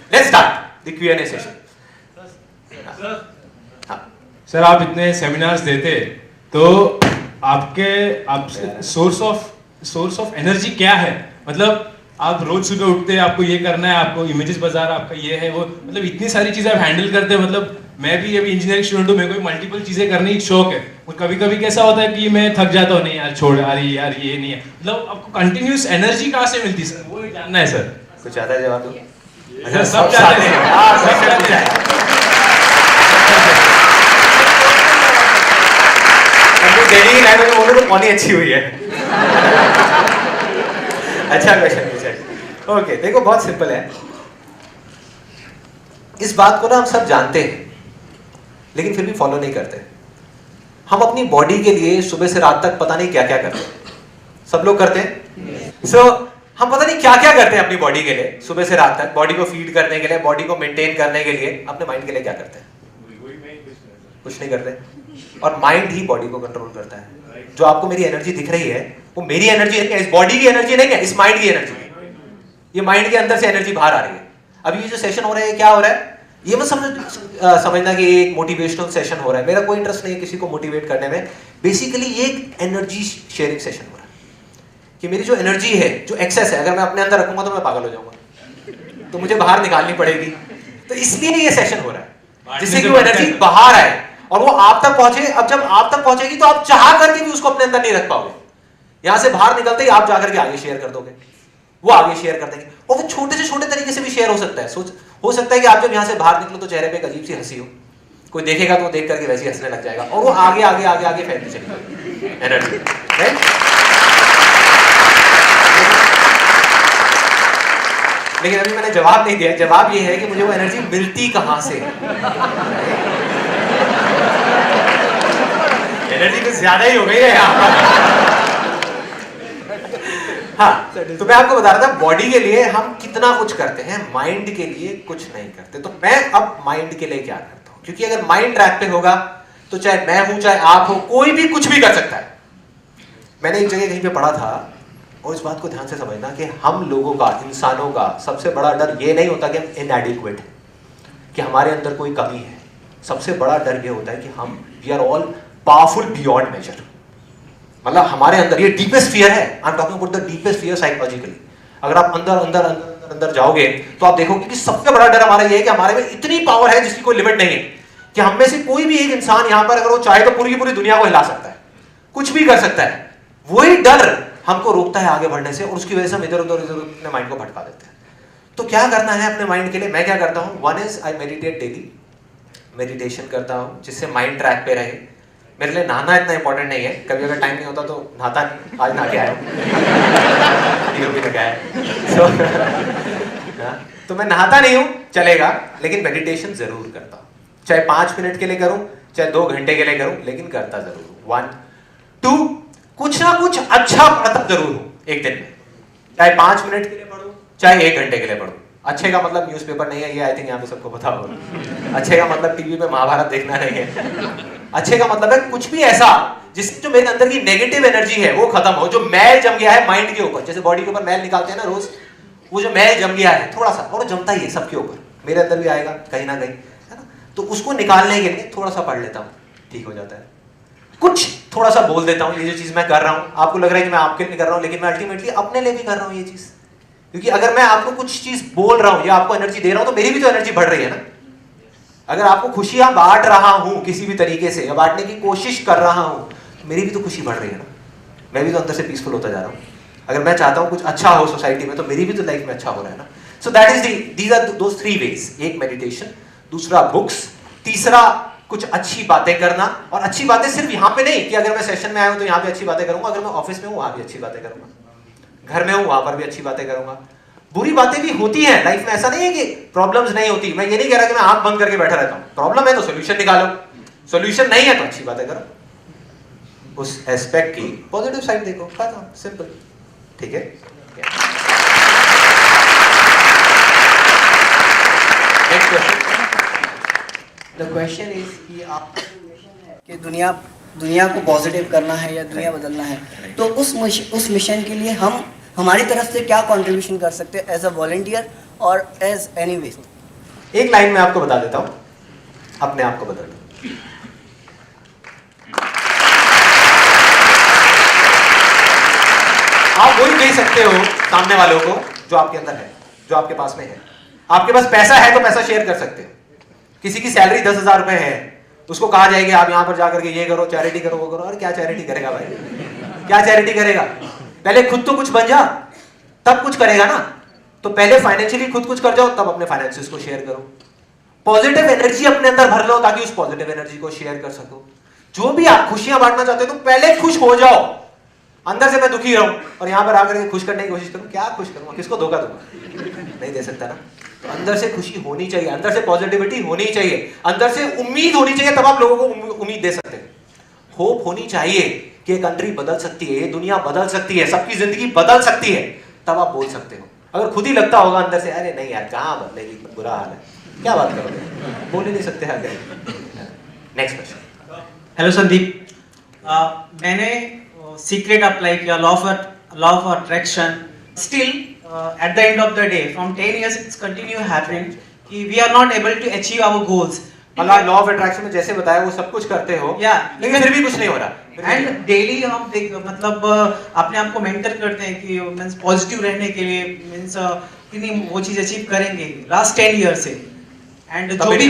Let's start the Q&A session. Sir आप इतने seminars देते तो आपके सोर्स ऑफ एनर्जी क्या है? मतलब आप रोज सुबह उठते आपको ये करना है, आपको इमेजेस बाजार आपका ये है वो, मतलब इतनी सारी चीजें आप हैंडल करते हैं। मतलब मैं भी अभी इंजीनियरिंग स्टूडेंट हूँ, मेरे को मल्टीपल चीजें करने की शौक है। और कभी कभी कैसा होता है कि मैं थक जाता हूँ, नहीं यार छोड़, अरे यार ये नहीं है। मतलब आपको कंटिन्यूस एनर्जी कहाँ से मिलती है सर, वो जानना है सर। कुछ आता है जवाब दो। अच्छा, सब चाहते हैं, सब चाहते हैं। दिल्ली की लाइन में बोलो तो कौन ही अच्छी हुई है। अच्छा क्वेश्चन पूछा है। ओके, देखो बहुत सिंपल है। इस बात को ना हम सब जानते हैं लेकिन फिर भी फॉलो नहीं करते। हम अपनी बॉडी के लिए सुबह से रात तक पता नहीं क्या क्या करते हैं। सब लोग करते हैं। सो हम पता नहीं क्या क्या करते हैं अपनी बॉडी के लिए सुबह से रात तक। बॉडी को फीड करने के लिए, बॉडी को मेंटेन करने के लिए, अपने माइंड के लिए क्या करते हैं? कुछ नहीं करते। और माइंड ही बॉडी को कंट्रोल करता है। जो आपको मेरी एनर्जी दिख रही है वो मेरी एनर्जी है, इस बॉडी की एनर्जी नहीं है, इस माइंड की एनर्जी है। ये माइंड के अंदर से एनर्जी बाहर आ रही है। अभी ये जो सेशन हो रहा है क्या हो रहा है? ये मत समझना कि ये एक मोटिवेशनल सेशन हो रहा है। मेरा कोई इंटरेस्ट नहीं है किसी को मोटिवेट करने में। बेसिकली ये एक एनर्जी शेयरिंग सेशन हो रहा है कि मेरी जो एनर्जी है, जो एक्सेस है, अगर मैं अपने अंदर रखूंगा तो मैं पागल हो जाऊंगा, तो मुझे बाहर निकालनी पड़ेगी। तो इसलिए ये सेशन हो रहा है जिससे कि वो एनर्जी बाहर आए और वो आप तक पहुंचे। अब जब आप तक पहुंचेगी तो आप चाह करके भी उसको अपने अंदर नहीं रख पाओगे। यहां से बाहर निकलते ही आप जाकर के आगे शेयर कर दोगे, वो आगे शेयर कर देंगे। और वो छोटे से छोटे तरीके से भी शेयर हो सकता है। हो सकता है कि आप जब यहां से बाहर निकलो तो चेहरे पे एक अजीब सी हंसी हो, कोई देखेगा तो देख करके वैसे ही हंसने लग जाएगा और वो आगे आगे आगे आगे फैलती चली जाएगी एनर्जी, राइट? लेकिन अभी मैंने जवाब नहीं दिया। जवाब ये है कि मुझे वो एनर्जी मिलती कहां से? एनर्जी कुछ ज्यादा ही हो गई है यहाँ। हाँ, तो मैं आपको बता रहा था बॉडी के लिए हम कितना कुछ करते हैं, माइंड के लिए कुछ नहीं करते। तो मैं अब माइंड के लिए क्या करता हूं, क्योंकि अगर माइंड ट्रैक पे होगा तो चाहे मैं हूं चाहे आप हो, कोई भी कुछ भी कर सकता है। मैंने एक जगह कहीं पे पढ़ा था, और इस बात को ध्यान से समझना कि हम लोगों का, इंसानों का सबसे बड़ा डर ये नहीं होता कि हम इनएडिक्वेट हैं, कि हमारे अंदर कोई कमी है। सबसे बड़ा डर ये होता है कि हम we are all powerful beyond measure. मतलब हमारे अंदर ये डीपेस्ट फियर है। I am talking about the deepest fear psychologically. अगर आप अंदर अंदर अंदर अंदर जाओगे तो आप देखोगे कि सबसे बड़ा डर हमारा ये है कि हमारे में इतनी पावर है जिसकी कोई लिमिट नहीं है, कि हम में से कोई भी एक इंसान यहां पर अगर वो चाहे तो पूरी की पूरी दुनिया को हिला सकता है, कुछ भी कर सकता है। वही डर हमको रोकता है आगे बढ़ने से, और उसकी वजह से हम इधर उधर अपने माइंड को भटका देते हैं। तो क्या करना है अपने माइंड के लिए? मैं क्या करता हूं, one is I meditate daily. Meditation करता हूं जिससे माइंड ट्रैक पे रहे। मेरे लिए नहाना इतना इंपॉर्टेंट नहीं है, कभी अगर टाइम नहीं होता तो नहाता नहीं। आज नहा के आया तो मैं नहाता नहीं हूं, चलेगा, लेकिन मेडिटेशन जरूर करता हूं। चाहे 5 मिनट के लिए करूं, चाहे 2 घंटे के लिए करूं, लेकिन करता जरूर हूं। 1 2 कुछ ना कुछ अच्छा पढ़ता जरूर हूं एक दिन में। चाहे 5 मिनट के लिए पढ़ूं, चाहे 1 घंटे के लिए पढ़ूं। अच्छे का मतलब न्यूज़पेपर नहीं है, ये आई थिंक यहाँ पे सबको पता होगा। अच्छे का मतलब टीवी पे महाभारत देखना नहीं है। अच्छे का मतलब है कुछ भी ऐसा जिससे जो मेरे अंदर की नेगेटिव एनर्जी है वो खत्म हो, जो मैल जम गया है माइंड के ऊपर। जैसे बॉडी के ऊपर मैल निकालते हैं ना रोज, वो जो मैल जम गया है थोड़ा सा, और जमता ही है सबके ऊपर, मेरे अंदर भी आएगा कहीं ना कहीं, है ना? तो उसको निकालने के लिए थोड़ा सा पढ़ लेता हूँ, ठीक हो जाता है। कुछ थोड़ा सा बोल देता हूँ, ये जो चीज मैं कर रहा हूँ आपको लग रहा है कि मैं आपके लिए कर रहा हूँ, लेकिन मैं अल्टीमेटली अपने लिए भी कर रहा हूँ ये चीज। क्योंकि अगर मैं आपको कुछ चीज बोल रहा हूं या आपको एनर्जी दे रहा हूं तो मेरी भी तो एनर्जी बढ़ रही है ना। अगर आपको खुशियां बांट रहा हूं किसी भी तरीके से, या बांटने की कोशिश कर रहा हूं, तो मेरी भी तो खुशी बढ़ रही है ना। मैं भी तो अंदर से पीसफुल होता जा रहा हूं। अगर मैं चाहता हूं कुछ अच्छा हो सोसाइटी में, तो मेरी भी तो लाइफ में अच्छा हो रहा है ना। So that is these are those 3 ways. एक मेडिटेशन, दूसरा बुक्स, तीसरा कुछ अच्छी बातें करना, और अच्छी बातें सिर्फ यहाँ पे नहीं कि अगर मैं सेशन में आया हूं तो यहाँ पे अच्छी बातें करूंगा, अगर मैं ऑफिस में हूँ वहां भी अच्छी बातें करूंगा, घर में हूँ वहां पर भी अच्छी बातें करूंगा। बुरी बातें भी होती है लाइफ में, ऐसा नहीं है कि प्रॉब्लम्स नहीं होती। मैं ये नहीं कह रहा कि मैं आंख बंद करके बैठा रहता हूँ, प्रॉब्लम है तो सोल्यूशन निकालो, सोल्यूशन नहीं है तो अच्छी बातें करो, उस एस्पेक्ट की पॉजिटिव साइड देखो, खत्म, सिंपल। ठीक है, next question. The question is कि आप कि दुनिया को पॉजिटिव करना है या दुनिया बदलना है, तो उस मिशन के लिए हम हमारी तरफ से क्या कंट्रीब्यूशन कर सकते हैं एज अ वॉलंटियर और एज एनी वे? एक लाइन में आपको बता देता हूं, अपने आप को बदल दो। आप वही दे सकते हो सामने वालों को जो आपके अंदर है, जो आपके पास में है। आपके पास पैसा है तो पैसा शेयर कर सकते हो। किसी की सैलरी 10,000 रुपए है, उसको कहा जाएगा आप यहां पर जाकर के ये करो, चैरिटी करो, वो करो। और क्या चैरिटी करेगा भाई, क्या चैरिटी करेगा? पहले खुद तो कुछ बन जा, तब कुछ करेगा ना। तो पहले फाइनेंशियली खुद कुछ कर जाओ, तब अपने फाइनेंसेस को शेयर करो। पॉजिटिव एनर्जी अपने अंदर भर लो ताकि उस पॉजिटिव एनर्जी को शेयर कर सको। जो भी आप खुशियां बांटना चाहते हो तो पहले खुश हो जाओ। अंदर से मैं दुखी रहूं और यहां पर आकर के खुश करने की कोशिश करूं, क्या खुश करूंगा, किसको धोखा दूंगा? नहीं दे सकता ना। तो अंदर से खुशी होनी चाहिए, अंदर से पॉजिटिविटी होनी चाहिए, अंदर से उम्मीद होनी चाहिए, तब आप लोगों को उम्मीद दे सकते हैं। होप होनी चाहिए कि ये कंट्री बदल सकती है, ये दुनिया बदल सकती है, सबकी जिंदगी बदल सकती है, तब आप बोल सकते हो। अगर खुद ही लगता होगा अंदर से अरे नहीं यार कहां बदलेगी, बुरा हाल है, क्या बात करोगे, बोल ही नहीं सकते आगे। Next question. हेलो संदीप, मैंने सीक्रेट अप्लाई किया, law of attraction. Still at the end of the day from 10 years it's continue happening कि we are not able to achieve our goals. मतलब लॉ ऑफ अट्रैक्शन में जैसे बताया वो सब कुछ करते हो, लेकिन फिर भी कुछ नहीं हो रहा। एंड डेली हम मतलब अपने आप को मेंटर करते हैं कि मींस पॉजिटिव रहने के लिए, मींस कितनी वो चीज अचीव करेंगे लास्ट 10 years से। एंड जो भी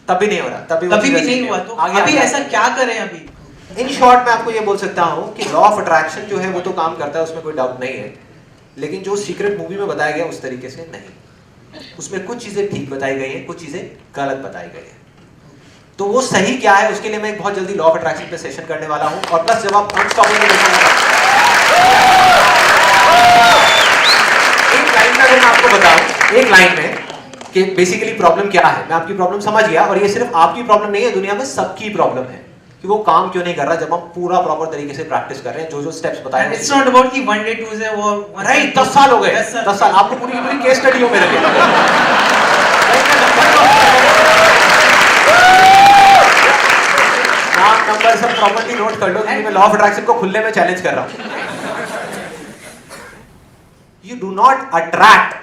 तब भी नहीं हो रहा, तभी भी नहीं हुआ, तो अभी ऐसा क्या करें? अभी इन शॉर्ट मैं आपको ये बोल सकता हूँ कि लॉ ऑफ अट्रैक्शन जो है वो तो काम करता है, उसमें कोई डाउट नहीं है, लेकिन जो सीक्रेट मूवी में बताया गया उस तरीके से नहीं। उसमें कुछ चीजें ठीक बताई गई हैं, कुछ चीजें गलत बताई गई हैं। तो वो सही क्या है उसके लिए मैं बहुत जल्दी लॉ ऑफ अट्रैक्शन पे सेशन करने वाला हूं। और प्लस जब आप अनस्टॉपेबल एक लाइन में अगर मैं आपको बताऊं, एक लाइन में कि बेसिकली प्रॉब्लम क्या है, मैं आपकी प्रॉब्लम समझ गया। और ये सिर्फ आपकी प्रॉब्लम नहीं है, दुनिया में सबकी प्रॉब्लम है कि वो काम क्यों नहीं कर रहा जब हम पूरा प्रॉपर तरीके से प्रैक्टिस कर रहे हैं, जो जो स्टेप्स बताए हैं। इट्स नॉट अबाउट कि वन डे टू से वो राइट, 10 साल हो गए, 10 साल आपको पूरी पूरी केस स्टडी हो मेरे लिए। नाम नंबर सब प्रॉपर्ली नोट कर लो, क्योंकि मैं लॉ ऑफ अट्रैक्शन को खुले में चैलेंज कर रहा हूं। You do not attract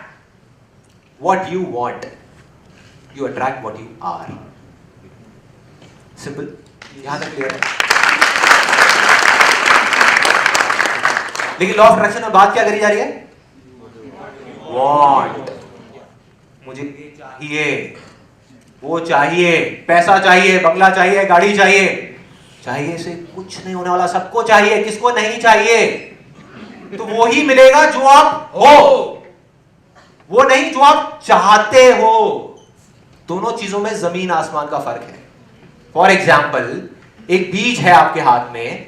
what you want, you attract what you are. Simple, यहां तक क्लियर है? लेकिन लॉ ऑफ अट्रैक्शन में बात क्या करी जा रही है? वांट, मुझे ये चाहिए, वो चाहिए, पैसा चाहिए, बंगला चाहिए, गाड़ी चाहिए। चाहिए से कुछ नहीं होने वाला, सबको चाहिए, किसको नहीं चाहिए? तो वो ही मिलेगा जो आप हो, वो नहीं जो आप चाहते हो। दोनों चीजों में जमीन आसमान का फर्क है। फॉर एग्जाम्पल, एक बीज है आपके हाथ में,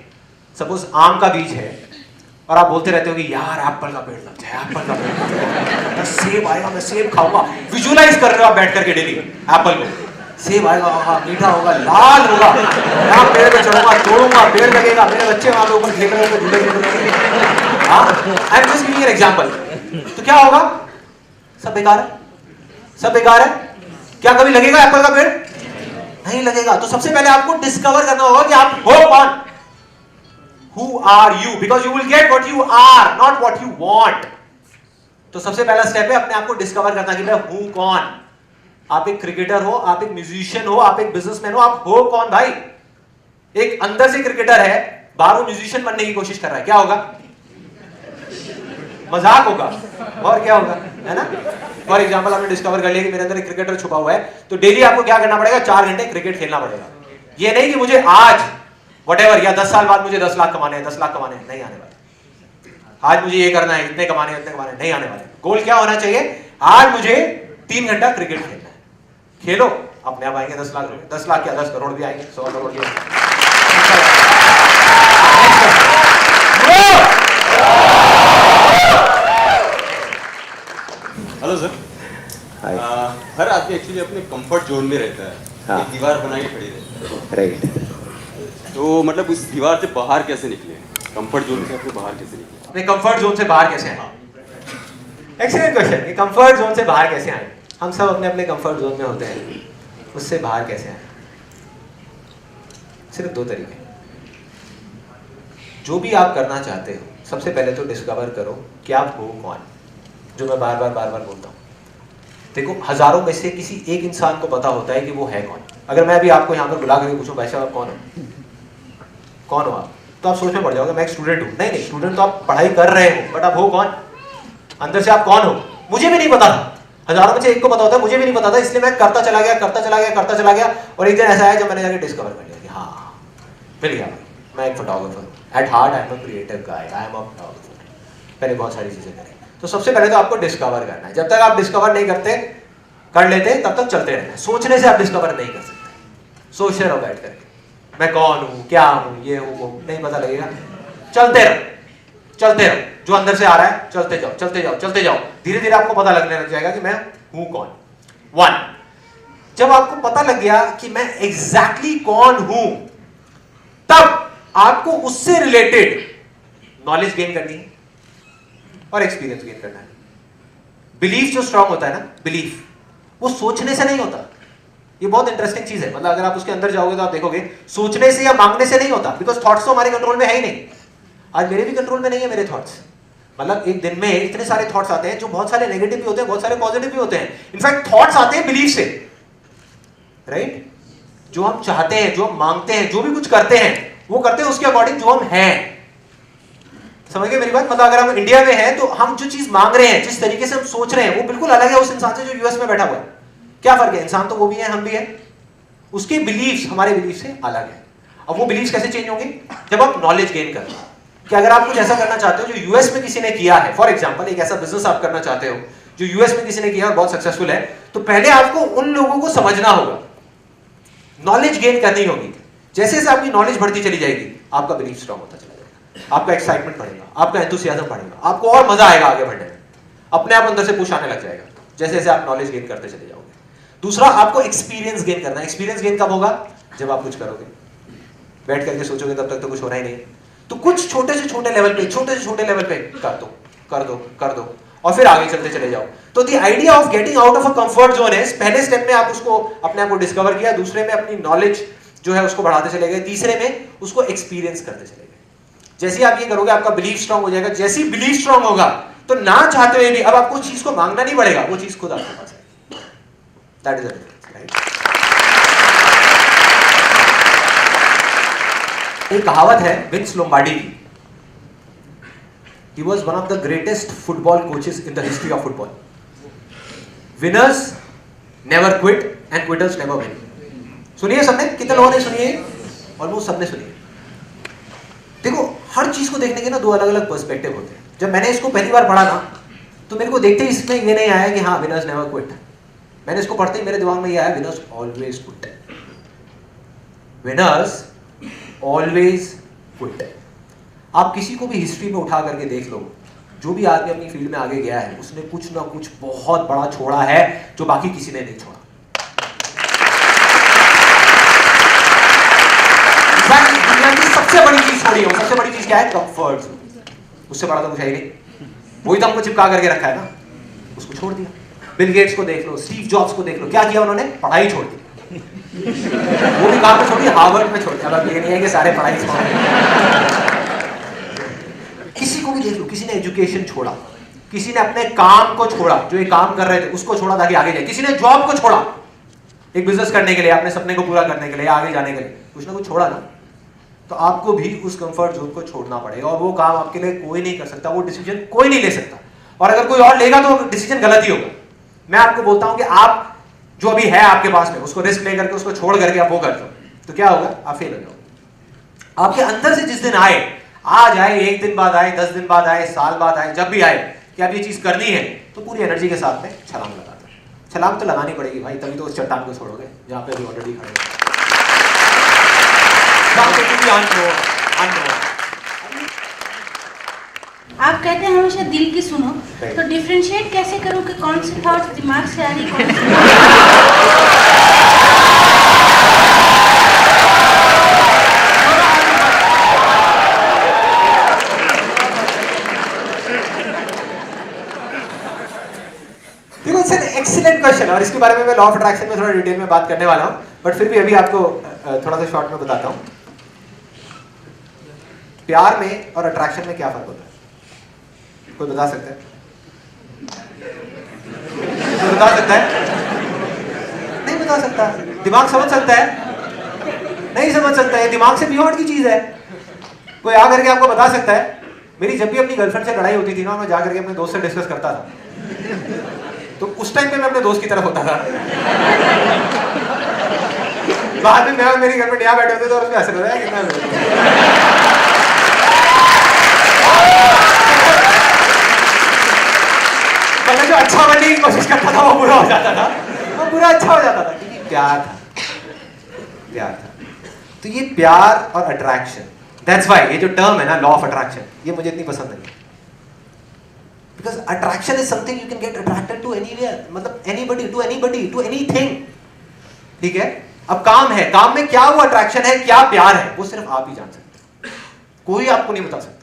सपोज आम का बीज है, और आप बोलते रहते हो कि यार एप्पल का पेड़ लग जाए, एप्पल का पेड़, सेब आएगा, मैं सेब खाऊंगा। विजुअलाइज कर रहे हो आप बैठ करके डेली एप्पल को, सेब आएगा, मीठा होगा, लाल होगा, यहाँ पेड़ पे चढ़ूंगा, तोड़ूंगा, पेड़ लगेगा, मेरे बच्चे वहां पे ऊपर खेल रहे होंगे, झूले खेल रहे होंगे। हाँ, I am just giving an example. तो क्या होगा? सब बेकार है, सब बेकार है। क्या कभी लगेगा एप्पल का पेड़? नहीं लगेगा। तो सबसे पहले आपको डिस्कवर करना होगा कि आप हो कौन। Who are you? Because you will get what you are, not what you want. तो सबसे पहला स्टेप है अपने आप को डिस्कवर करना कि मैं हूं कौन। आप एक क्रिकेटर हो, आप एक म्यूजिशियन हो, आप एक बिजनेसमैन हो, आप हो कौन भाई? एक अंदर से क्रिकेटर है, बाहरों म्यूजिशियन बनने की कोशिश कर रहा है, क्या होगा? मजाक होगा, और क्या होगा, है ना? फॉर एग्जाम्पल, आपने डिस्कवर कर लिया कि मेरे अंदर एक क्रिकेटर छुपा हुआ है, तो डेली आपको क्या करना पड़ेगा? 4 घंटे क्रिकेट खेलना पड़ेगा। ये नहीं कि मुझे आज व्हाटएवर या 10 साल बाद मुझे 10 लाख कमाने हैं, 10 लाख कमाने हैं, नहीं आने वाले। आज मुझे ये करना है, इतने कमाने हैं, इतने कमाने हैं, नहीं आने वाले। गोल क्या होना चाहिए? आज मुझे 3 घंटा क्रिकेट खेलना है। खेलो, अपने आप आएंगे 10 लाख रुपए, 10 लाख क्या 10 करोड़ भी आएंगे, 100 करोड़ भी आएंगे। Hello sir. हर आदमी एक्चुअली अपने कंफर्ट जोन में रहता है। हाँ। एक दीवार बनाई खड़ी रहती है, राइट। तो मतलब उस दीवार से बाहर कैसे निकले, कंफर्ट जोन से अपने बाहर कैसे निकले? अपने कंफर्ट जोन से बाहर कैसे आए? Excellent question. ये कंफर्ट जोन से बाहर कैसे आए? हम सब अपने अपने कंफर्ट जोन में होते हैं, उससे बाहर कैसे आए? सिर्फ 2 तरीके। जो भी आप करना चाहते हो, सबसे पहले तो डिस्कवर करो कि आप हो कौन, जो मैं बार बार बोलता हूँ। देखो, हजारों में से किसी एक इंसान को पता होता है कि वो है कौन। अगर मैं अभी आपको यहाँ पर बुला करके पूछूं भाई साहब आप कौन हो, कौन हो आप, तो आप सोच में पड़ जाओगे मैं एक स्टूडेंट हूँ। नहीं, स्टूडेंट तो आप पढ़ाई कर रहे हो, बट आप हो कौन, अंदर से आप कौन हो? मुझे भी नहीं पता था, हजारों में से एक को पता होता है, मुझे भी नहीं पता था, इसलिए मैं करता चला गया और एक दिन ऐसा आया जब मैंने जाके डिस्कवर कर लिया कि हाँ मिल गया, मैं एक फोटोग्राफर हूँ। At heart I am a creative guy, I am a photographer. पहले बहुत सारी चीजें करें, तो सबसे पहले तो आपको डिस्कवर करना है। जब तक आप डिस्कवर नहीं कर लेते तब तक चलते रहना है। सोचने से आप डिस्कवर नहीं कर सकते। सोचते रहो बैठ करके, मैं कौन हूँ, क्या हूँ, ये हूँ, वो नहीं पता लगेगा। चलते रहो। जो अंदर से आ रहा है चलते जाओ। धीरे धीरे आपको पता लगने लग जाएगा कि मैं हूँ कौन। 1, जब आपको पता लग गया कि मैं एग्जैक्टली कौन हूं, तब आपको उससे रिलेटेड नॉलेज गेन करनी है और एक्सपीरियंस गेन करना है। बिलीफ जो स्ट्रांग होता है ना, बिलीफ वो सोचने से नहीं होता। ये बहुत इंटरेस्टिंग चीज है। मतलब अगर आप उसके अंदर जाओगे तो आप देखोगे सोचने से या मांगने से नहीं होता, बिकॉज थॉट्स तो हमारे कंट्रोल में है ही नहीं। आज मेरे भी कंट्रोल में नहीं है मेरे थॉट्स। मतलब एक दिन में इतने सारे थॉट्स आते हैं, जो बहुत सारे नेगेटिव भी होते हैं, बहुत सारे पॉजिटिव भी होते हैं। इनफैक्ट थॉट्स आते हैं बिलीफ से, राइट? जो हम चाहते हैं, जो हम मांगते हैं, जो भी कुछ करते हैं, वो करते हैं उसके अकॉर्डिंग जो हम हैं। समझ गए मेरी बात? मतलब अगर हम इंडिया में हैं तो हम जो चीज मांग रहे हैं, जिस तरीके से हम सोच रहे हैं, वो बिल्कुल अलग है उस इंसान से जो यूएस में बैठा हुआ है। क्या फर्क है? इंसान तो वो भी है, हम भी है। उसके बिलीव्स हमारे बिलीफ से अलग है। अब वो बिलीव्स कैसे चेंज होंगे? जब आप नॉलेज गेन करते हो कि अगर आप कुछ ऐसा करना चाहते हो जो यूएस में किसी ने किया है, फॉर एग्जांपल एक ऐसा बिजनेस आप करना चाहते हो जो यूएस में किसी ने किया और बहुत सक्सेसफुल है, तो पहले आपको उन लोगों को समझना होगा, नॉलेज गेन करनी होगी। जैसे जैसे आपकी नॉलेज बढ़ती चली जाएगी, आपका बिलीफ स्ट्रांग होता चला जाएगा, आपका एक्साइटमेंट बढ़ेगा, आपका एंथुसियाज्म बढ़ेगा, आपको और मजा आएगा आगे बढ़ने में। अपने आप अंदर से पुश आने लग जाएगा जैसे जैसे आप नॉलेज गेन करते चले जाओगे। दूसरा, आपको एक्सपीरियंस गेन करना है। एक्सपीरियंस गेन कब होगा? जब आप कुछ करोगे। बैठ करके सोचोगे तब तक तो कुछ होना ही नहीं। तो कुछ छोटे से छोटे लेवल पे कर दो और फिर आगे चलते चले जाओ। तो the idea of getting out of a comfort zone है, पहले स्टेप में आप उसको अपने आप को डिस्कवर किया, दूसरे में अपनी नॉलेज जो है उसको बढ़ाते चले गए, तीसरे में उसको एक्सपीरियंस करते चले गए। जैसे ही आप ये करोगे आपका बिलीफ स्ट्रांग हो जाएगा। जैसे ही बिलीफ स्ट्रांग होगा तो ना चाहते हुए भी अब आपको उस चीज को मांगना नहीं पड़ेगा, वो चीज खुद आपके पास है। That is the difference, right? एक कहावत है विंस लोम्बार्डी की। He was one of the greatest football coaches in the history of football. Winners never quit and quitters never win. सुनिए सबने, कितने लोगों ने सुनिए? ऑलमोस्ट सबने सुनिए। देखो, हर चीज को देखने के ना 2 अलग अलग पर्सपेक्टिव होते हैं। जब मैंने इसको पहली बार पढ़ा ना, तो मेरे को देखते ही इसमें ये नहीं आया कि हाँ विनर्स नेवर क्विट। मैंने इसको पढ़ते ही मेरे दिमाग में ये आया winners always quit. Winners always quit. आप किसी को भी हिस्ट्री में उठा करके देख लो, जो भी आदमी अपनी फील्ड में आगे गया है उसने कुछ ना कुछ बहुत बड़ा छोड़ा है जो बाकी किसी ने नहीं छोड़ा। दुनिया की सबसे बड़ी चीज छोड़ी है, सबसे बड़ी चीज क्या है? कंफर्ट। उससे बड़ा तो कुछ है ही नहीं। वही तो हमको चिपका करके रखा है ना, उसको छोड़ दिया। बिल गेट्स को देख लो, स्टीव जॉब्स को देख लो, क्या किया उन्होंने? पढ़ाई छोड़ दी। वो भी कहां पे छोड़ी? हार्वर्ड में छोड़ दिया। अब ये नहीं है कि सारे पढ़ाई छोड़। किसी को भी देख लो, किसी ने एजुकेशन छोड़ा, किसी ने अपने काम को छोड़ा, जो ये काम कर रहे थे उसको छोड़ा ताकि आगे जाए, किसी ने जॉब को छोड़ा एक बिजनेस करने के लिए, अपने सपने को पूरा करने के लिए, आगे जाने के लिए, कुछ ना कुछ छोड़ा ना। तो आपको भी उस कंफर्ट जोन को छोड़ना पड़ेगा और वो काम आपके लिए कोई नहीं कर सकता, वो डिसीजन कोई नहीं ले सकता। और अगर कोई और लेगा तो डिसीजन गलत ही होगा। मैं आपको बोलता हूं कि आप जो अभी है आपके पास में, उसको रिस्क लेकर के, उसको छोड़ करके आप वो कर दो, तो क्या होगा? आप फेल हो जाओगे। आपके अंदर से जिस दिन आए, आज आए, 1 दिन बाद आए, 10 दिन बाद आए, साल बाद आए, जब भी आए कि आप ये चीज करनी है, तो पूरी एनर्जी के साथ में छलांग लगा दो। छलांग तो लगानी पड़ेगी भाई, तभी तो उस चट्टान को छोड़ोगे जहाँ पे अभी ऑलरेडी खड़े हो। आप कहते हैं हमेशा दिल की सुनो, तो डिफरेंशिएट कैसे करूं कि कौन सी थॉट्स दिमाग से आ रही, कौन सी देखो इट्स एन एक्सीलेंट क्वेश्चन, और इसके बारे में मैं लॉ ऑफ अट्रैक्शन में थोड़ा डिटेल में बात करने वाला हूँ, बट फिर भी अभी आपको थोड़ा सा शॉर्ट में बताता हूँ। प्यार में और अट्रैक्शन में क्या फर्क होता है? कोई बता सकता है? कोई बता सकता है? नहीं बता सकता। दिमाग समझ सकता है? नहीं समझ सकता है। दिमाग से बियॉन्ड की चीज है। कोई आ करके आपको बता सकता है? मेरी जब भी अपनी गर्लफ्रेंड से लड़ाई होती थी ना, मैं जा करके अपने दोस्त से डिस्कस करता था, तो उस टाइम पे मैं अपने दोस्त की तरफ होता था। बाद में मैं और मेरी गर्लफ्रेंड यहाँ बैठे होते थे और उसमें हंस रहा है कितना जो अच्छा बनने की कोशिश करता था वो बुरा हो जाता था, वो बुरा अच्छा हो जाता था, क्योंकि प्यार था, प्यार था। तो ये प्यार और अट्रैक्शन, दैट्स व्हाई ये जो टर्म है ना लॉ ऑफ अट्रैक्शन, ये मुझे इतनी पसंद नहीं। Because attraction is something you can get attracted to anywhere, मतलब एनीबडी टू एनीथिंग, ठीक है। अब काम है, काम में क्या वो अट्रैक्शन है, क्या प्यार है, वो सिर्फ आप ही जान सकते हैं, कोई आपको नहीं बता सकता।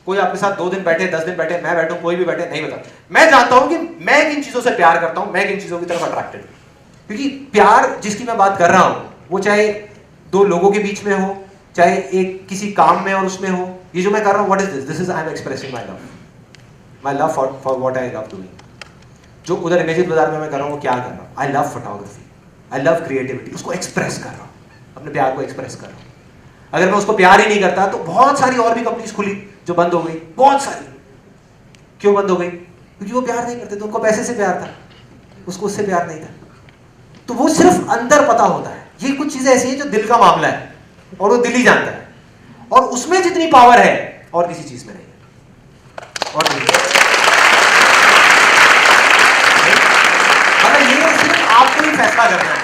कोई आपके साथ 2 दिन बैठे, 10 दिन बैठे, मैं बैठूं, कोई भी बैठे, नहीं बता। मैं जानता हूं कि मैं किन चीजों से प्यार करता हूं, मैं किन चीजों की तरफ अट्रैक्टेड हूं। क्योंकि प्यार जिसकी मैं बात कर रहा हूं, वो चाहे 2 लोगों के बीच में हो, चाहे एक किसी काम में और उसमें हो, ये जो मैं कर रहा हूं, what is this? This is I am expressing my love for what I love doing. जो उधर इमेजेस बाजार में मैं कर रहा हूं, वो क्या कर रहा हूं? I love photography, I love creativity, उसको एक्सप्रेस कर रहा हूं, अपने प्यार को एक्सप्रेस कर रहा हूं। अगर मैं उसको प्यार ही नहीं करता तो बहुत सारी और भी कंपनीज खुली जो बंद हो गई, बहुत सारी। क्यों बंद हो गई? क्योंकि वो प्यार नहीं करते थे, उनको पैसे से प्यार था, उसको उससे प्यार नहीं था। तो वो सिर्फ अंदर पता होता है। ये कुछ चीजें ऐसी हैं जो दिल का मामला है और वो दिल ही जानता है, और उसमें जितनी पावर है और किसी चीज में नहीं है। और मतलब ये सिर्फ आपको ही फैसला करना है।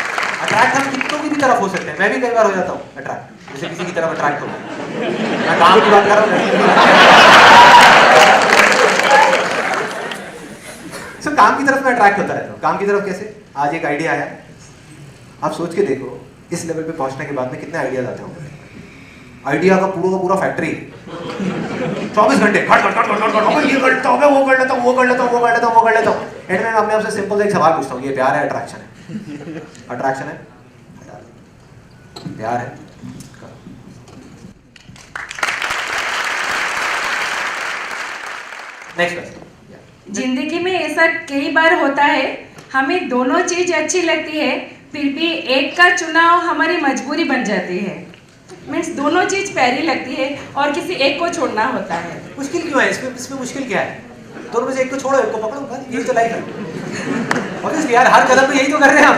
अट्रैक्ट हम कितनों की भी तरफ हो सकते हैं, मैं भी कई बार हो जाता हूँ अट्रैक्ट, जैसे किसी की तरफ अट्रैक्ट हो। मैं काम की बात कर रहा हूँ, सो काम की तरफ मैं अट्रैक्ट होता रहता हूँ। काम की तरफ कैसे? आज एक आइडिया आया, आप सोच के देखो इस लेवल पे पहुंचने के बाद में कितने आइडियाज आते होंगे। आइडिया का पूरा फैक्ट्री, 24 घंटे खट खट खट खट खट, ये कर लेता हूँ, वो कर लेता हूँ, वो कर लेता हूँ, वो कर लेता हूँ, वो कर लेता हूँ। एंड में मैं अपने आप से सिंपल सा एक सवाल पूछता हूँ, ये प्यार है अट्रैक्शन है? अट्रैक्शन है, प्यार है। Next question. जिंदगी में ऐसा कई बार होता है, हमें दोनों चीज अच्छी लगती है, फिर भी एक का चुनाव हमारी मजबूरी बन जाती है। मीन्स दोनों चीज प्यारी लगती है और किसी एक को छोड़ना होता है। मुश्किल क्यों है इसमें मुश्किल क्या है? दोनों में से एक को छोड़ो, एक को पकड़ो, यही तो लाइफ है। ऑब्वियसली यार, हर कदम पे यही तो कर रहे हैं हम।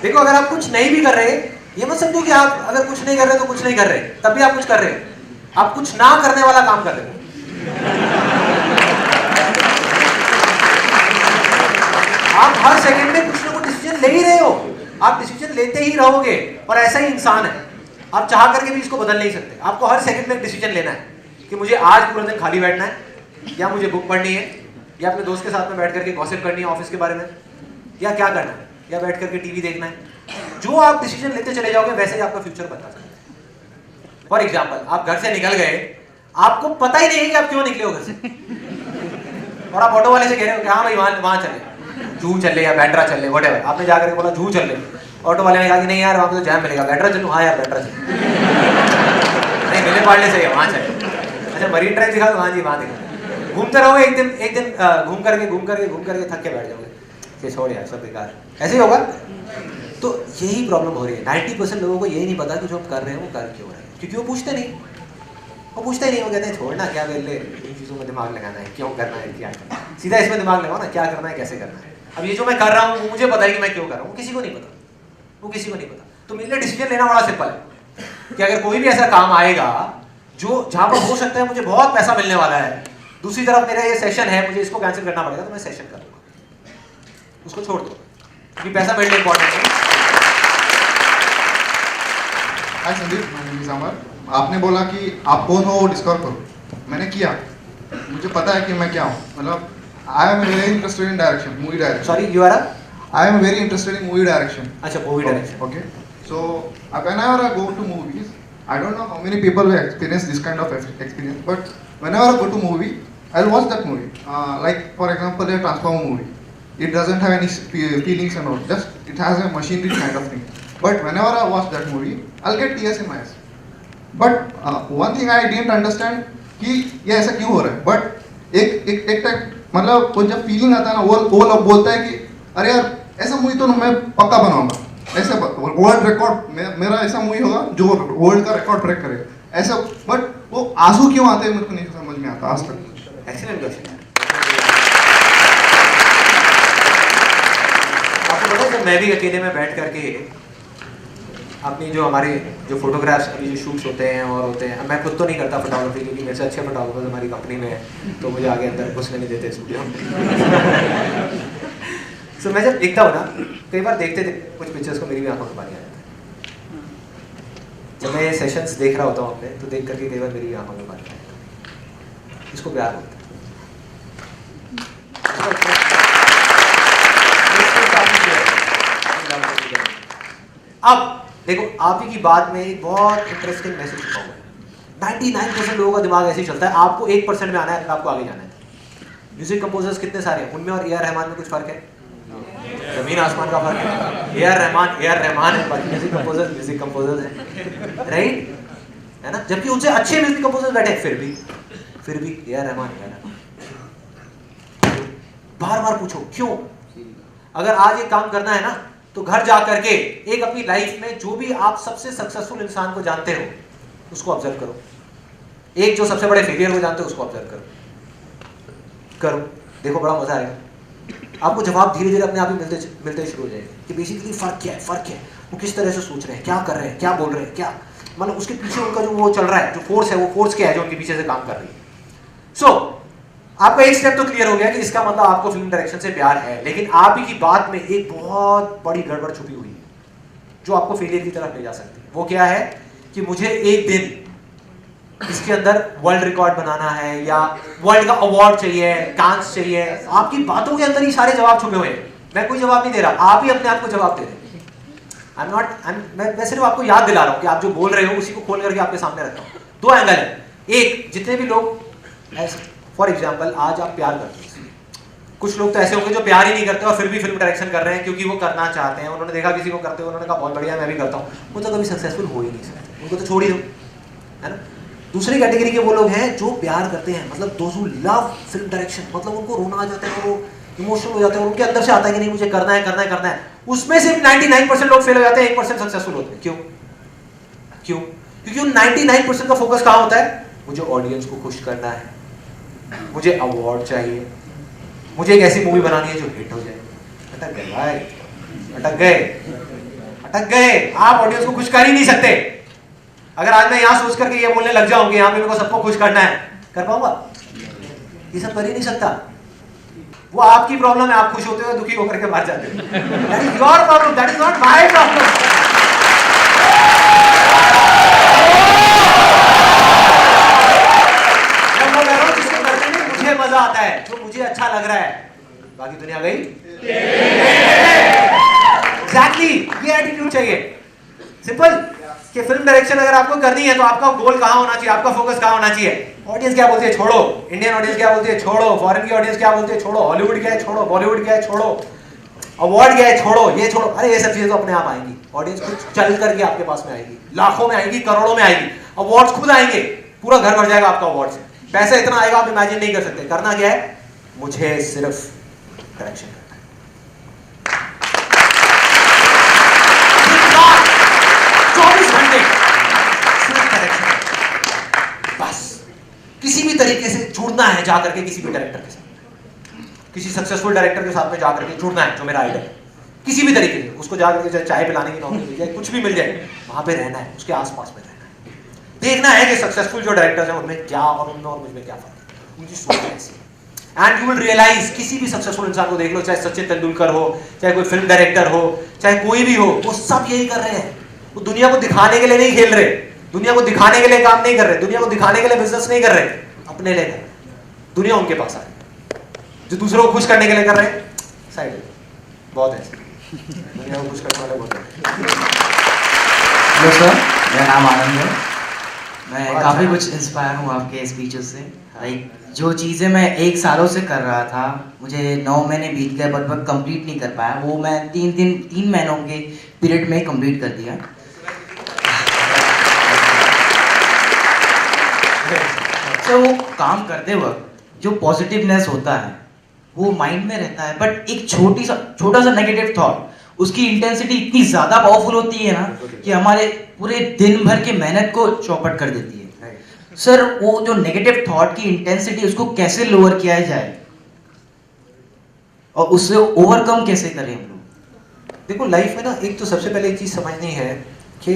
देखो अगर आप कुछ नहीं भी कर रहे, ये मत समझो कि आप अगर कुछ नहीं कर रहे तो कुछ नहीं कर रहे, तब भी आप कुछ कर रहे हो। आप कुछ ना करने वाला काम कर रहे हो। आप हर सेकंड में कुछ ना कुछ डिसीजन ले ही रहे हो, आप डिसीजन लेते ही रहोगे। और ऐसा ही इंसान है, आप चाह करके भी इसको बदल नहीं सकते। आपको हर सेकंड में एक डिसीजन लेना है कि मुझे आज पूरा दिन खाली बैठना है, या मुझे बुक पढ़नी है, या अपने दोस्त के साथ में बैठ करके गॉसिप करनी है ऑफिस के बारे में, या क्या करना है, या बैठ करके टीवी देखना है। जो आप डिसीजन लेते चले जाओगे वैसे ही आपका फ्यूचर बनता है। फॉर एग्जाम्पल, आप घर से निकल गए, आपको पता ही नहीं है कि आप क्यों निकले हो घर से, और आप ऑटो वाले से कह रहे हो कि हाँ भाई वहां चले, जूहू चल ले या बैंड्रा चल ले, व्हाटएवर। आपने जाकर बोला जूहू चल ले, ऑटो वाले ने कहा कि नहीं यार वहां पे तो जैम मिलेगा, बैंड्रा चलूं? हाँ यार बैंड्रा चल, नहीं मिले पाड़ने से वहां चले। अच्छा मरीन ड्राइव दिखा दो? हाँ जी वहां दिखा। घूमते रहोगे, एक दिन घूम करके थक के बैठ जाओगे कि छोड़ यार सब बेकार, ऐसे ही होगा। तो यही प्रॉब्लम हो रही है। 90% लोगों को यही नहीं पता कि जो हम कर रहे हैं वो कर क्यों रहे हैं, क्योंकि वो पूछते नहीं। वो कहते हैं छोड़ना क्या वेले, इन चीज़ों में दिमाग लगाना है, क्यों करना है, क्या करना है, सीधा इसमें दिमाग लगाओ ना, क्या करना है, कैसे करना है। अब ये जो मैं कर रहा हूँ वो मुझे पता है कि मैं क्यों कर रहा हूँ, किसी को नहीं पता, वो किसी को नहीं पता। तो मेरे लिए डिसीजन लेना बड़ा सिंपल है कि अगर कोई भी ऐसा काम आएगा जो जहाँ पर हो सकता है मुझे बहुत पैसा मिलने वाला है, दूसरी तरफ मेरा ये सेशन है, मुझे इसको कैंसिल करना पड़ेगा, तो मैं सेशन कर दूंगा, उसको छोड़ दो। क्योंकि पैसा मेरे लिए इंपॉर्टेंट है। हाय संदीप, मैं नेम इज अमर। आपने बोला कि आप कौन हो वो डिस्कवर करो। मैंने किया, मुझे पता है कि मैं क्या हूँ। मतलब I am very interested in direction, movie direction. Sorry, you are? I am very interested in movie direction. अच्छा, movie direction. Okay. So whenever I go to movies, I don't know how many people will experience this kind of experience, but whenever I go to movie, I'll watch that movie. Like for example, a Transformer movie. It doesn't have any feelings and all. Just it has a machinery kind of thing. But whenever I watch that movie, I'll get tears in my eyes. But one thing I didn't understand कि ये ऐसा क्यों हो रहा है. But एक मतलब वो जब फीलिंग आता है ना, वो लोग बोलता है कि अरे यार ऐसा मूवी तो मैं पक्का बनाऊंगा, ऐसे वर्ल्ड रिकॉर्ड मेरा ऐसा मूवी होगा जो वर्ल्ड का रिकॉर्ड ब्रेक करेगा ऐसा. बट वो आंसू क्यों आते हैं मेरे को नहीं समझ में आता आज तक. एक्सीलेंट क्वेश्चन है। आपको पता है जब मैं भी अकेले में बैठ करके अपनी जो हमारे जो फोटोग्राफ्स अभी जो शूट्स होते हैं और होते हैं, मैं खुद तो नहीं करता फोटोग्राफी क्योंकि मेरे से अच्छे फोटोग्राफर्स हमारी कंपनी में है, तो मुझे आगे अंदर घुसने नहीं देते स्टूडियो में। तो मैं जब देखता हूँ ना, कई बार देखते कुछ पिक्चर्स को मेरी भी आंखों में पानी आ जाता है। जब मैं ये सेशंस देख रहा होता हूँ अपने, तो देख करके कई बार मेरी भी आंखों में पानी आ जाता है। इसको प्यार होता है। अब देखो, आप ही की बात में एक बहुत इंटरेस्टिंग मैसेज छुपा हुआ है। 99% लोगों का दिमाग ऐसे ही चलता है, आपको 1% में आना है, आपको आगे जाना है। म्यूजिक कंपोजर्स कितने सारे हैं, उनमें और ए आर रहमान में कुछ फर्क है? जमीन आसमान का फर्क है। ए आर रहमान है, बाकी म्यूजिक कंपोजर्स हैं, राइट? है ना? जबकि उनसे अच्छे म्यूजिक कंपोजर्स बैठे हैं, फिर भी ए आर रहमान। बार बार पूछो क्यों? अगर आज एक काम करना है ना, तो घर जा करके एक अपनी लाइफ में जो भी आप सबसे सक्सेसफुल इंसान को जानते हो उसको ऑब्जर्व करो। एक जो सबसे बड़े फेलियर को जानते हो उसको ऑब्जर्व करो, देखो बड़ा मजा आएगा। आपको जवाब धीरे धीरे अपने आप ही मिलते शुरू हो जाएंगे कि बेसिकली फर्क क्या है, वो किस तरह से सोच रहे हैं, क्या कर रहे हैं, क्या बोल रहे हैं, क्या मतलब उसके पीछे उनका जो वो चल रहा है, जो फोर्स है, वो फोर्स क्या है जो उनके पीछे से काम कर रही है। सो आपका एक स्टेप तो क्लियर हो गया कि इसका मतलब आपको फिल्म डायरेक्शन से प्यार है, लेकिन आप ही की बात में एक बहुत बड़ी गड़बड़ छुपी हुई है जो आपको फेलियर की तरफ ले जा सकती है। वो क्या है कि मुझे एक दिन इसके अंदर वर्ल्ड रिकॉर्ड बनाना है या वर्ल्ड का अवार्ड चाहिए, कांस चाहिए। आपकी बातों के अंदर ही सारे जवाब छुपे हुए हैं। मैं कोई जवाब नहीं दे रहा, आप ही अपने आप को जवाब दे रहे हैं। मैं सिर्फ आपको याद दिला रहा हूं कि आप जो बोल रहे हो उसी को खोल करके आपके सामने रखता हूं। दो एंगल है। एक, जितने भी लोग ऐसे, फॉर एग्जाम्पल आज आप प्यार करते हैं, कुछ लोग तो ऐसे होंगे जो प्यार ही नहीं करते और फिर भी फिल्म डायरेक्शन कर रहे हैं क्योंकि वो करना चाहते हैं। उन्होंने देखा किसी को करते हुए, उन्होंने कहा बहुत बढ़िया मैं भी करता हूँ। वो तो कभी सक्सेसफुल हो ही नहीं सकते, उनको तो छोड़ ही दो, है ना। दूसरी कैटेगरी के वो लोग हैं जो प्यार करते हैं, मतलब those who love film direction, मतलब उनको रोना आ जाता है, वो इमोशनल हो जाते हैं, उनके अंदर से आता है कि नहीं मुझे करना है। उसमें से 99% लोग फेल हो जाते हैं, 1% सक्सेसफुल होते हैं। क्यों? क्योंकि उन 99% का फोकस कहाँ होता है? मुझे ऑडियंस को खुश करना है, मुझे अवार्ड चाहिए, मुझे एक ऐसी मूवी बनानी है जो हिट हो जाए। अटक गए भाई, अटक गए। आप ऑडियंस को खुश कर ही नहीं सकते। अगर आज मैं यहाँ सोच करके ये बोलने लग जाऊं कि यहाँ पे मेरे को सबको खुश करना है, कर पाऊंगा? ये सब कर ही नहीं सकता। वो आपकी प्रॉब्लम है, आप खुश होते हो दुखी होकर के बाहर जाते हो। That is your problem, that is not my problem. मुझे मजा आता है, जो मुझे अच्छा लग रहा है, बाकी दुनिया गई। एग्जैक्टली, ये एटीट्यूड चाहिए। सिंपल कि फिल्म डायरेक्शन अगर आपको करनी है तो आपका गोल कहाँ होना चाहिए, आपका फोकस कहाँ होना चाहिए? ऑडियंस क्या बोलती है छोड़ो, इंडियन ऑडियंस क्या बोलती है छोड़ो, फॉरेन की ऑडियंस क्या बोलती है छोड़ो, हॉलीवुड क्या है छोड़ो, बॉलीवुड क्या है छोड़ो, अवार्ड क्या है छोड़ो, ये छोड़ो। अरे ये सब चीजें तो अपने आप आएंगी। ऑडियंस खुद चल करके आपके पास में आएगी, लाखों में आएगी, करोड़ों में आएगी। अवार्ड्स खुद आएंगे, पूरा घर भर जाएगा आपका अवार्ड से। पैसा इतना आएगा आप इमेजिन नहीं कर सकते। करना क्या है? मुझे सिर्फ डायरेक्शन करना है। 24 घंटे सिर्फ डायरेक्शन, बस। किसी भी तरीके से जुड़ना है जाकर के किसी भी डायरेक्टर के साथ, किसी सक्सेसफुल डायरेक्टर के साथ में जाकर के जुड़ना है जो मेरा आइडल है। किसी भी तरीके से उसको जाकर के चाय पिलाने की नौकरी मिल जाए, कुछ भी मिल जाए, वहां पे रहना है, उसके आसपास में रहना है। देखना है कि सक्सेसफुल जो डायरेक्टर्स हैं उनमें क्या और उनमें और मुझमें क्या फर्क है, उनकी सोच कैसी है। एंड यू विल रियलाइज, किसी भी सक्सेसफुल इंसान को देख लो, चाहे सचिन तेंदुलकर हो, चाहे कोई फिल्म डायरेक्टर हो, चाहे कोई भी हो, वो सब यही कर रहे हैं। वो दुनिया को दिखाने के लिए नहीं खेल रहे, दुनिया को दिखाने के लिए काम नहीं कर रहे, दुनिया को दिखाने के लिए बिजनेस नहीं कर रहे, अपने लिए कर रहे। दुनिया उनके पास आ रही, जो दूसरों को खुश करने के लिए कर रहे हैं साइड में बहुत है, दुनिया को खुश करने वाले बहुत है। हेलो सर, मेरा नाम आनंद है। मैं अच्छा। काफ़ी कुछ इंस्पायर हूँ आपके स्पीचेस से। लाइक जो चीज़ें मैं 1 सालों से कर रहा था, मुझे 9 महीने बीत गए बट मैं कंप्लीट नहीं कर पाया, वो मैं 3 महीनों के पीरियड में कंप्लीट कर दिया। तो वो काम करते वक्त जो पॉजिटिवनेस होता है वो माइंड में रहता है, बट एक छोटा सा नेगेटिव थॉट, उसकी इंटेंसिटी इतनी ज़्यादा पावरफुल होती है ना कि हमारे पूरे दिन भर के मेहनत को चौपट कर देती है। सर, वो जो नेगेटिव थॉट की इंटेंसिटी, उसको कैसे लोअर किया जाए और उससे ओवरकम कैसे करें हम लोग? देखो, लाइफ में ना एक तो सबसे पहले एक चीज समझनी है कि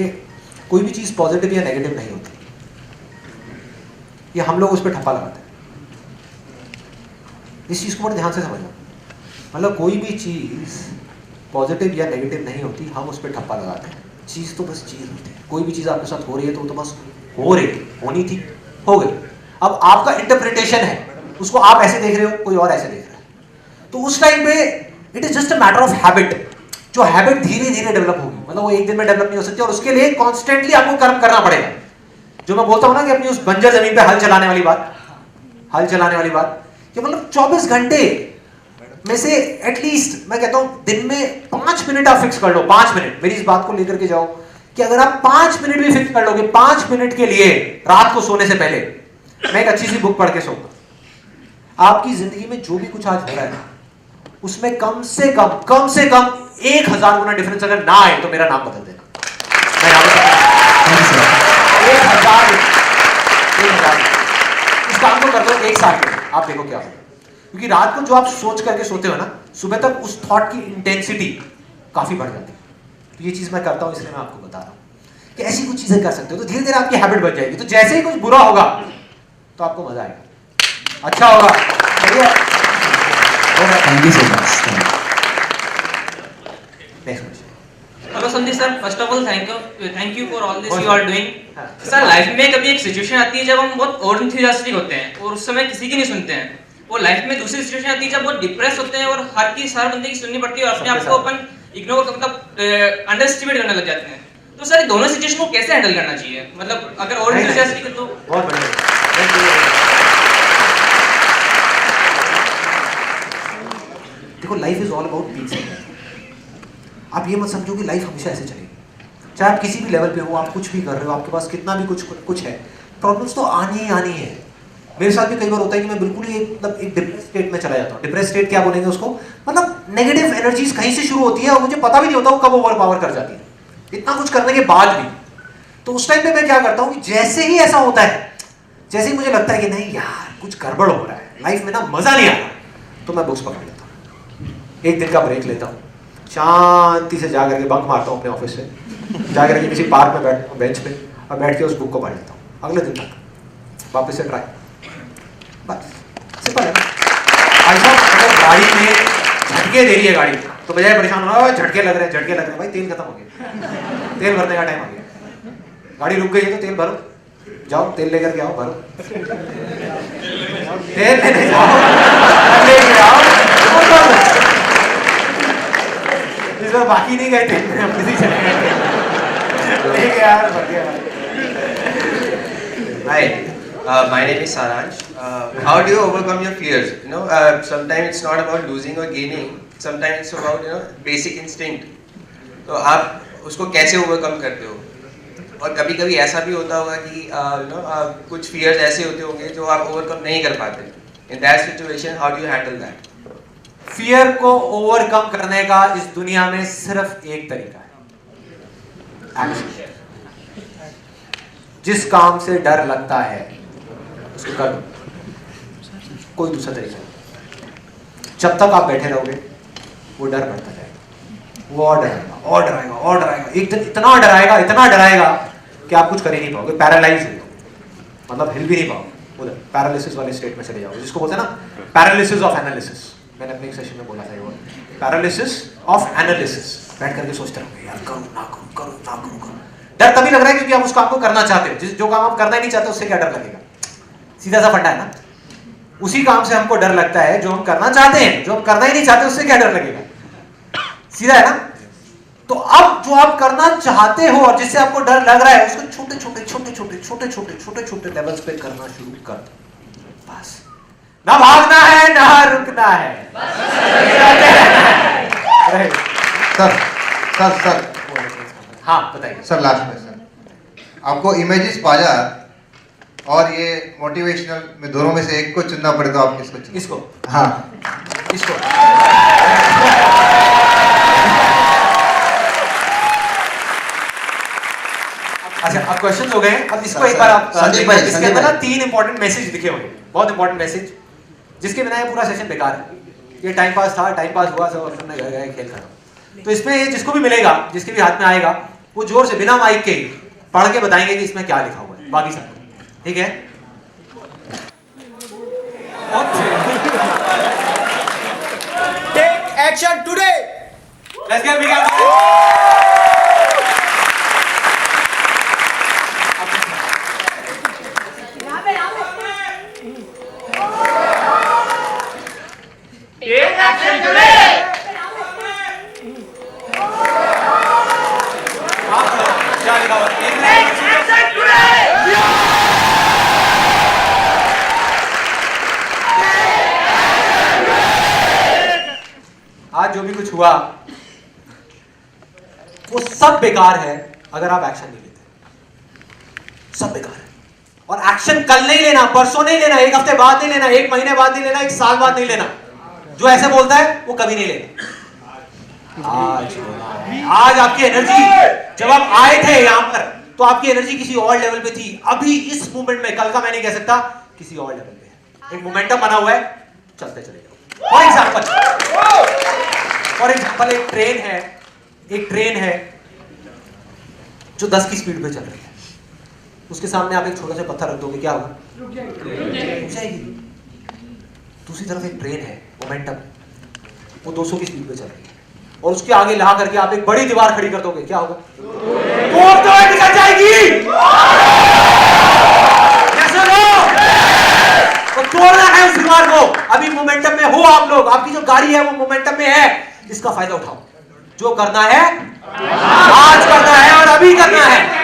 कोई भी चीज पॉजिटिव या नेगेटिव नहीं होती, ये हम लोग उस पर ठप्पा लगाते हैं। इस चीज को बड़े ध्यान से समझना, मतलब कोई भी चीज पॉजिटिव या नेगेटिव नहीं होती, हम उस पर ठप्पा लगाते हैं। चीज तो बस चीज होती है, कोई भी चीज आपके साथ हो रही है तो वो तो बस हो रही, होनी थी, हो गई। अब आपका इंटरप्रिटेशन है, उसको आप ऐसे देख रहे हो, कोई और ऐसे देख रहा है, तो उस टाइम पे it is just a matter of habit. जो हैबिट धीरे धीरे डेवलप होगी, मतलब वो एक दिन में डेवलप नहीं हो सकती, और उसके लिए कॉन्स्टेंटली आपको कर्म करना पड़ेगा। जो मैं बोलता हूँ ना कि अपनी उस बंजर जमीन पे हल चलाने वाली बात, कि मतलब 24 घंटे में से एटलीस्ट मैं कहता हूं दिन में 5 मिनट आप फिक्स कर लो। 5 मिनट, मेरी इस बात को लेकर के जाओ कि अगर आप 5 मिनट भी फिक्स कर लोगे, 5 मिनट के लिए रात को सोने से पहले, मैं एक अच्छी सी बुक पढ़ के सोऊंगा। आपकी जिंदगी में जो भी कुछ आज हो रहा है उसमें कम से कम 1000 गुना डिफरेंस अगर ना आए तो मेरा नाम बदल देना। मैं नाम 1000 इस काम को कर दो 1 साल में, आप देखो क्या होगा। क्योंकि रात को जो आप सोच करके सोते हो ना, सुबह तक उस थॉट की इंटेंसिटी काफी बढ़ जाती है। तो ये चीज मैं करता हूं, इसलिए मैं आपको बता रहा हूं कि ऐसी कुछ चीजें कर सकते हो तो धीरे धीरे आपकी हैबिट बन जाएगी। तो जैसे ही कुछ बुरा होगा तो आपको मजा आएगा, अच्छा होगा। Thank you so much. Next question. Hello Sandeep sir, first of all thank you for all this you are doing. Sir, life में कभी एक सिचुएशन आती है जब हम बहुत ओवर एंथुसियास्टिक होते हैं और उस समय किसी की नहीं सुनते हैं, और लाइफ में दूसरी सिचुएशन आती है जब बहुत डिप्रेस होते हैं और हर बंदे की सुननी पड़ती है और अपने आप को अपन इग्नोर मतलब अंडर एस्टिमेट करने लग जाते हैं। तो सर, दोनों सिचुएशन को कैसे हैंडल करना चाहिए? मतलब अगर ओवर एंथुसियास्टिक है तो बहुत बढ़िया। देखो, life is all about piece. आप ये मत समझो कि लाइफ हमेशा ऐसे चलेगी। चाहे आप किसी भी लेवल पे हो, आप कुछ भी कर रहे हो, आपके पास कितना भी कुछ है, प्रॉब्लम्स तो आनी ही आनी है। मेरे साथ भी कई बार होता है कि मैं बिल्कुल ही मतलब एक डिप्रेस स्टेट में चला जाता हूँ। डिप्रेस स्टेट क्या बोलेंगे उसको, मतलब नेगेटिव एनर्जीज कहीं से शुरू होती है और मुझे पता भी नहीं होता वो कब ओवर पावर कर जाती है, इतना कुछ करने के बाद भी। तो उस टाइम पे मैं क्या करता हूँ कि जैसे ही ऐसा होता है, जैसे ही मुझे लगता है कि नहीं यार कुछ गड़बड़ हो रहा है, लाइफ में ना मजा नहीं आ रहा, तो मैं बुक्स पकड़ लेता हूँ, एक दिन का ब्रेक लेता हूँ, शांति से जा करके बंक मारता हूँ अपने ऑफिस से, जा करके किसी पार्क में बेंच पे और बैठ के उस बुक को पढ़ लेता हूँ। अगले दिन तक वापस से ट्राई, बस सिंपल है। ऐसा अगर गाड़ी में झटके दे रही है गाड़ी, तो बजाय परेशान होना झटके लग रहे हैं, भाई तेल खत्म हो गया, तेल भरने का टाइम आ गया। गाड़ी रुक गई है तो तेल भरो, जाओ तेल लेकर के आओ, भरो तेल लेने जाओ, लेके आओ। इस बार बाकी नहीं गए तेल में, हम चले गए लेके यार, भर गया। Hi, my name is Saransh. How do you overcome your fears? You know, sometimes it's not about losing or gaining. Sometimes it's about basic instinct. तो आप उसको कैसे overcome करते हो? और कभी-कभी ऐसा भी होता होगा कि कुछ fears ऐसे होते होंगे जो आप overcome नहीं कर पाते. In that situation, how do you handle that? Fear को ओवरकम करने का इस दुनिया में सिर्फ एक तरीका है, एक्शन। जिस काम से डर लगता है उसको कर दो, कोई दूसरा तरीका नहीं। जब तक आप बैठे रहोगे वो डर बढ़ता जाएगा, वो और डराएगा, एक दिन इतना डराएगा कि आप कुछ कर ही नहीं पाओगे, पैरालाइज हो, मतलब हिल भी नहीं पाओगे, उधर पैरालिसिस वाले स्टेट में चले जाओगे, जिसको बोलते हैं ना पैरालिसिस ऑफ एनालिसिस। मैंने अपने एक सेशन में बोला था ये वर्ड, पैरालिसिस ऑफ एनालिसिस। बैठ करके सोचते रहोगे यार करूं ना करूं, करूं ना करूं, करूं। डर तभी लग रहा है क्योंकि आप उस काम को करना चाहते हो। जो काम आप करना ही नहीं चाहते उससे क्या डर लगेगा? सीधा सा फंडा है ना। उसी काम से हमको डर लगता है जो हम करना चाहते हैं, जो हम करना ही नहीं चाहते उससे क्या डर लगेगा? सीधा है ना। तो अब जो आप करना चाहते हो और जिससे आपको डर लग रहा है उसको छोटे छोटे छोटे छोटे छोटे छोटे छोटे छोटे लेवल्स पे करना शुरू कर दो। बस ना भागना है ना रुकना है, सर सर सर हाँ बताइए सर। लास्ट क्वेश्चन, आपको इमेजेस बाजार और ये मोटिवेशनल में दोनों में से एक को चुनना पड़े तो आप किसको चुनेंगे? इसको। हाँ इसको। अच्छा अब क्वेश्चन हो गए, अब इसको एक बार आप संदीप भाई, इसके अंदर ना 3 इंपॉर्टेंट मैसेज लिखे हुए, बहुत इंपॉर्टेंट मैसेज, जिसके बिना ये पूरा सेशन बेकार है। ये टाइम पास था, टाइम पास हुआ, सब अपने घर गए खेल खत्म। तो इसमें ये जिसको भी मिलेगा, जिसके भी हाथ में आएगा, वो जोर से बिना माइक के पढ़ के बताएंगे कि इसमें क्या लिखा हुआ है, बाकी सब ठीक है। Take action today. Let's get begin. आज जो भी कुछ हुआ वो सब बेकार है अगर आप एक्शन नहीं लेते। सब बेकार है। और एक्शन कल नहीं लेना, परसों नहीं लेना, एक हफ्ते बाद नहीं लेना, एक महीने बाद नहीं लेना, एक साल बाद नहीं लेना। जो ऐसे बोलता है वो कभी नहीं लेना। आज आपकी एनर्जी, जब आप आए थे यहां पर तो आपकी एनर्जी किसी और लेवल पे थी। अभी इस मूवमेंट में, कल का मैं नहीं कह सकता, किसी और लेवल पे है। एक मोमेंटम बना हुआ है, चलते चले जाओ। फॉर एग्जाम्पल एक ट्रेन है जो 10 की स्पीड पे चल रही है। उसके सामने आप एक छोटा सा पत्थर रख दोगे, क्या होगा? रुक जाएगी। दूसरी तरफ एक ट्रेन है, मोमेंटम, वो 200 की स्पीड पे चल रही है, और उसके आगे ला करके आप एक बड़ी दीवार खड़ी कर दोगे, क्या होगा? तो निकल जाएगी। कैसे लो? तो तोड़ना है उस दीवार को। अभी मोमेंटम में हो आप लोग, आपकी जो गाड़ी है वो मोमेंटम में है, इसका फायदा उठाओ। जो करना है आज करना है और अभी करना है।